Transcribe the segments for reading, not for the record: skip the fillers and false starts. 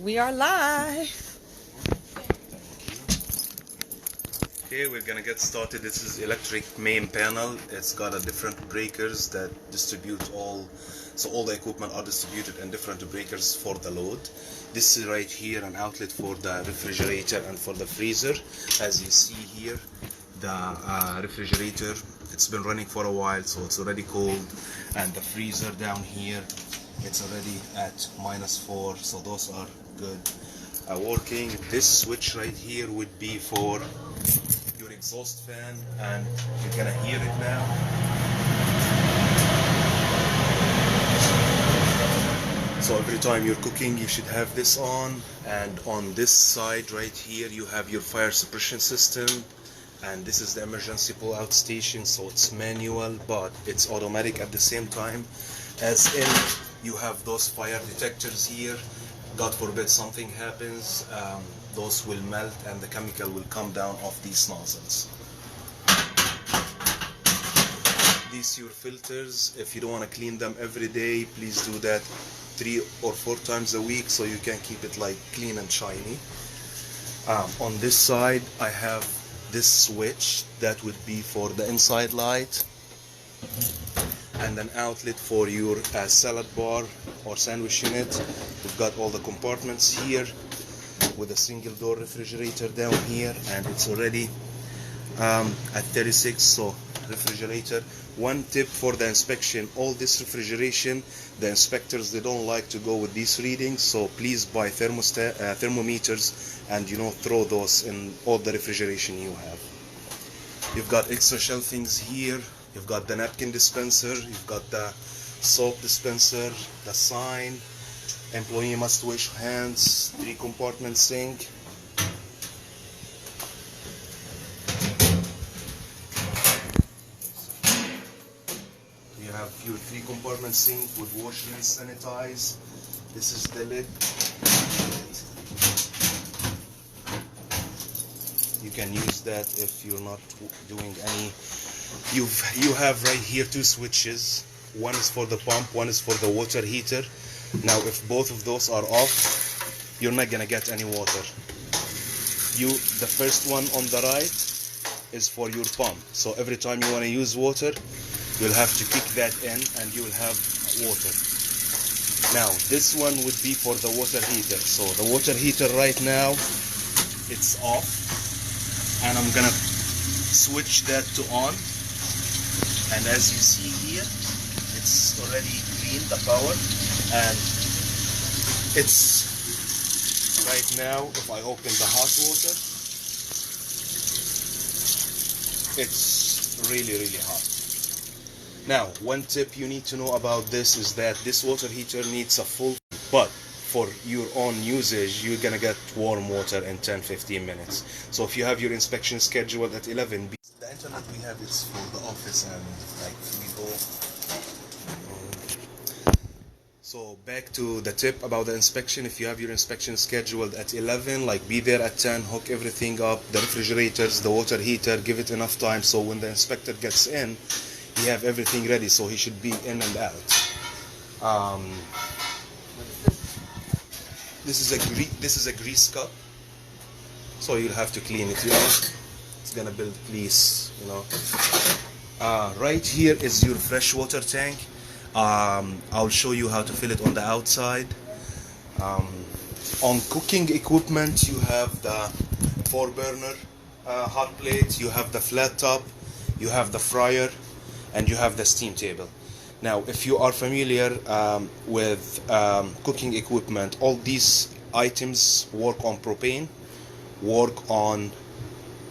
We are live. Okay, we're gonna get started. This is electric main panel. It's got a different breakers that distribute all the equipment are distributed in different breakers for the load. This is right here an outlet for the refrigerator and for the freezer. As you see here, the refrigerator, it's been running for a while, so it's already cold, and the freezer down here, it's already at -4, so those are good working. This switch right here would be for your exhaust fan, and you're gonna hear it now. So every time you're cooking, you should have this on. And on this side right here, you have your fire suppression system, and this is the emergency pull-out station. So it's manual, but it's automatic at the same time, as in you have those fire detectors here. God forbid something happens, those will melt and the chemical will come down off these nozzles. These your filters. If you don't want to clean them every day, please do that 3 or 4 times a week, so you can keep it like clean and shiny. On this side, I have this switch that would be for the inside light, and an outlet for your salad bar or sandwich unit. We've got all the compartments here with a single door refrigerator down here, and it's already at 36, so refrigerator. One tip for the inspection: all this refrigeration, the inspectors, they don't like to go with these readings, so please buy thermometers and throw those in all the refrigeration you have. You've got extra shelvings here. You've got the napkin dispenser, you've got the soap dispenser, the sign, employee must wash hands, 3-compartment sink. You have your 3-compartment sink with wash, rinse, sanitize. This is the lid. You can use that if you're not doing any. You have right here 2 switches. One is for the pump, one is for the water heater. Now if both of those are off, you're not gonna get any water. The first one on the right is for your pump, so every time you want to use water, you'll have to kick that in and you'll have water. Now this one would be for the water heater. So the water heater right now, it's off, and I'm gonna switch that to on. And as you see here, it's already green, the power, and it's right now, if I open the hot water, it's really hot. Now, one tip you need to know about this is that this water heater needs a full, but for your own usage, you're gonna get warm water in 10-15 minutes. So if you have your inspection scheduled at 11, the internet we have is for the office and like we go. So back to the tip about the inspection. If you have your inspection scheduled at 11, like be there at 10, hook everything up, the refrigerators, the water heater, give it enough time so when the inspector gets in, you have everything ready, so he should be in and out. This is a grease cup, so you'll have to clean it. It's gonna build grease. Right here is your fresh water tank. I'll show you how to fill it on the outside. On cooking equipment, you have the 4-burner hot plate, you have the flat top, you have the fryer, and you have the steam table. Now, if you are familiar with cooking equipment, all these items work on propane, work on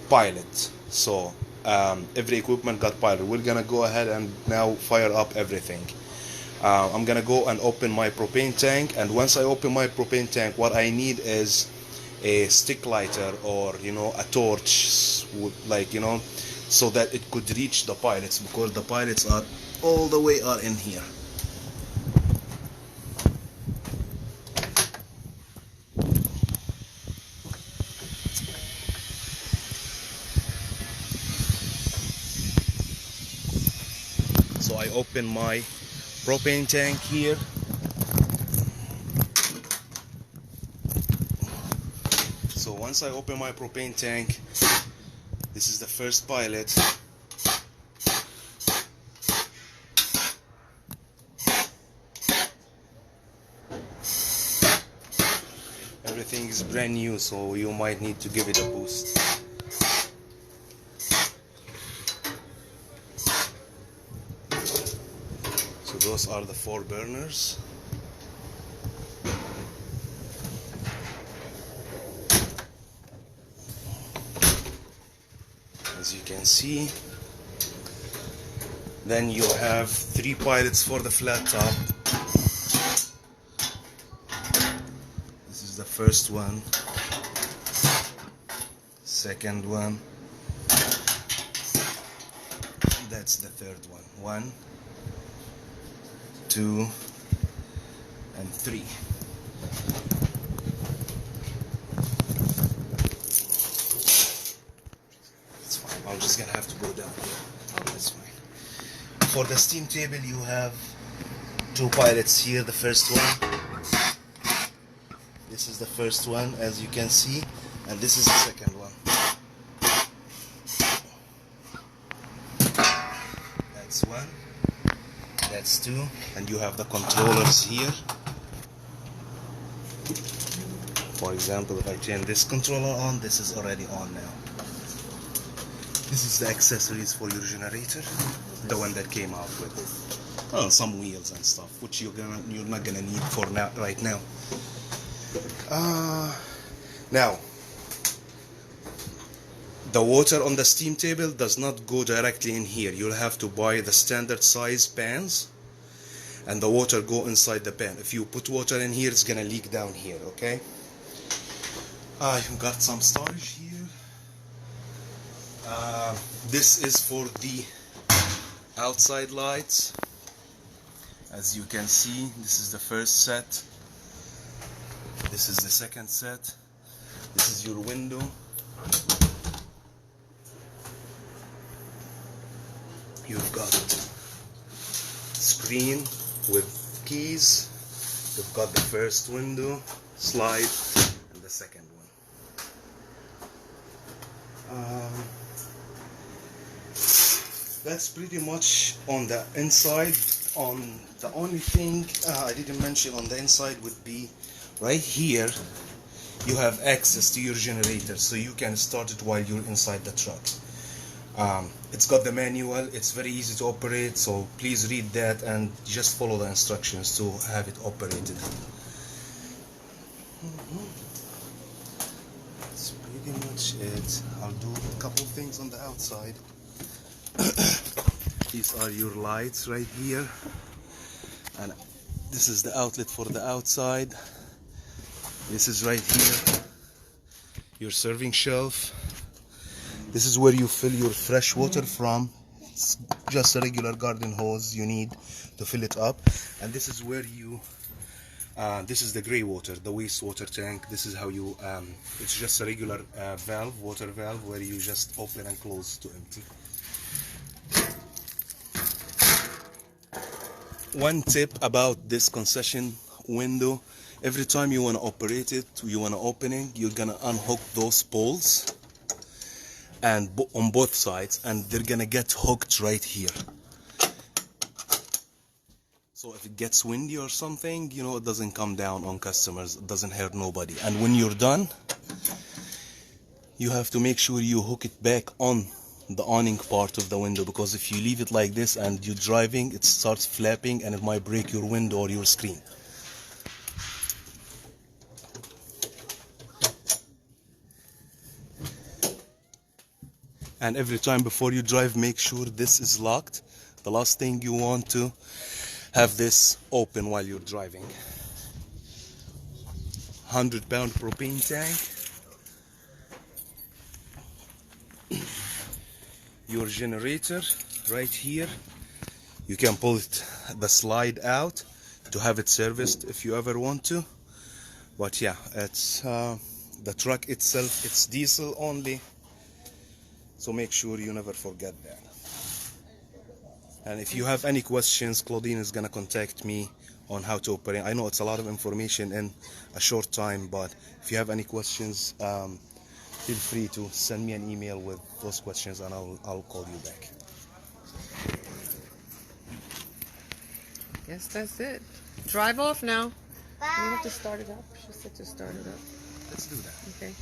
pilot. So every equipment got pilot. We're gonna go ahead and now fire up everything. I'm gonna go and open my propane tank, and once I open my propane tank, what I need is a stick lighter or a torch, so that it could reach the pilots, because the pilots are all the way in here. So I open my propane tank here. once I open my propane tank, this is the first pilot. Everything is brand new, so you might need to give it a boost. So those are the 4 burners. As you can see, then you have 3 pilots for the flat top. This is the first one, second one, that's the third one. 1, 2, and 3. That's fine. I'm just gonna have to go down here. That's fine. For the steam table, you have 2 pilots here. The first one. This is the first one, as you can see, and this is the second one. That's 1. That's 2, and you have the controllers here. For example, if I turn this controller on, this is already on now. This is the accessories for your generator, the one that came out with some wheels and stuff, which you're not gonna need for now, right now. Now, the water on the steam table does not go directly in here. You'll have to buy the standard size pans, and the water go inside the pan. If you put water in here, it's gonna leak down here. Okay. You've got some storage here. This is for the outside lights. As you can see, this is the first set. This is the second set. This is your window. You've got screen with keys. You've got the first window, slide, and the second one. That's pretty much on the inside. On the only thing I didn't mention on the inside would be right here. You have access to your generator, so you can start it while you're inside the truck. It's got the manual. It's very easy to operate, so please read that and just follow the instructions to have it operated. That's pretty much it. I'll do a couple things on the outside. These are your lights right here, and this is the outlet for the outside. This is right here, your serving shelf. This is where you fill your fresh water from. It's just a regular garden hose you need to fill it up. And this is where you, this is the gray water, the wastewater tank. This is how you, it's just a regular valve, water valve, where you just open and close to empty. One tip about this concession window: every time you want to operate it, you want to open it, you're gonna unhook those poles, and on both sides, and they're gonna get hooked right here. So if it gets windy or something, you know, it doesn't come down on customers, it doesn't hurt nobody. And when you're done, you have to make sure you hook it back on the awning part of the window, because if you leave it like this and you're driving, it starts flapping and it might break your window or your screen. And every time before you drive, make sure this is locked. The last thing you want to have this open while you're driving. 100-pound propane tank. Your generator right here. You can pull it, the slide out, to have it serviced if you ever want to. But yeah, it's the truck itself, it's diesel only, so make sure you never forget that. And if you have any questions, Claudine is gonna contact me on how to operate. I know it's a lot of information in a short time, but if you have any questions, feel free to send me an email with those questions and I'll call you back. Yes, that's it. Drive off now. You have to start it up. She said to start it up. Let's do that. Okay.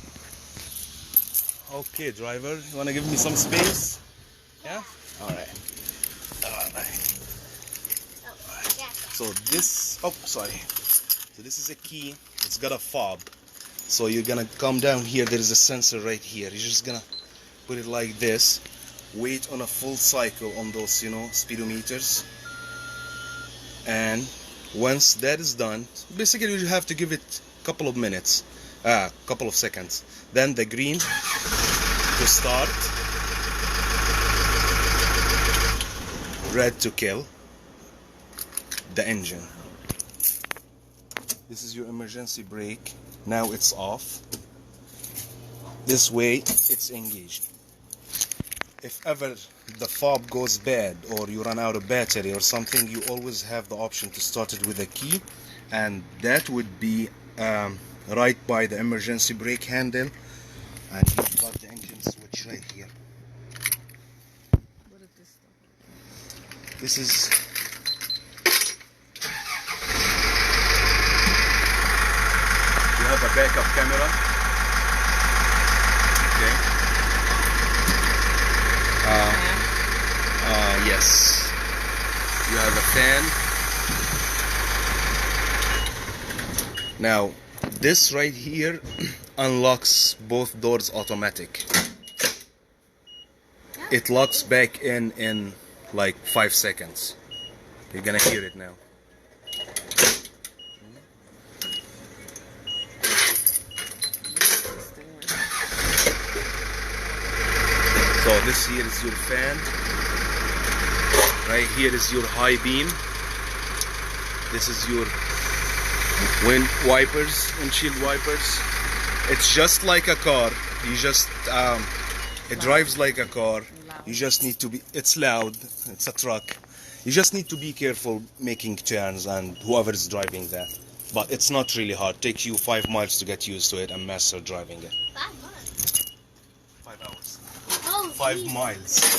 Okay, driver, you want to give me some space? Yeah? Alright. So this, oh, sorry. So this is a key. It's got a fob. So you're gonna come down here. There is a sensor right here. You're just gonna put it like this. Wait on a full cycle on those, speedometers. And once that is done, basically you have to give it a couple of minutes, couple of seconds. Then the green to start, red to kill the engine. This is your emergency brake. Now it's off. This way it's engaged. If ever the fob goes bad or you run out of battery or something, you always have the option to start it with a key, and that would be right by the emergency brake handle, and you've got the engine switch right here. What is this stuff? This is you have a backup camera. Okay. Yes. You have a fan. Now, this right here unlocks both doors automatic. It locks back in like 5 seconds. You're gonna hear it now. So this here is your fan. Right here is your high beam. This is your windshield wipers. It's just like a car. You just it drives like a car. You just need to be. It's loud. It's a truck. You just need to be careful making turns and whoever is driving that. But it's not really hard. It takes you 5 miles to get used to it and master driving it. 5 months. 5 hours. Oh, 5 miles.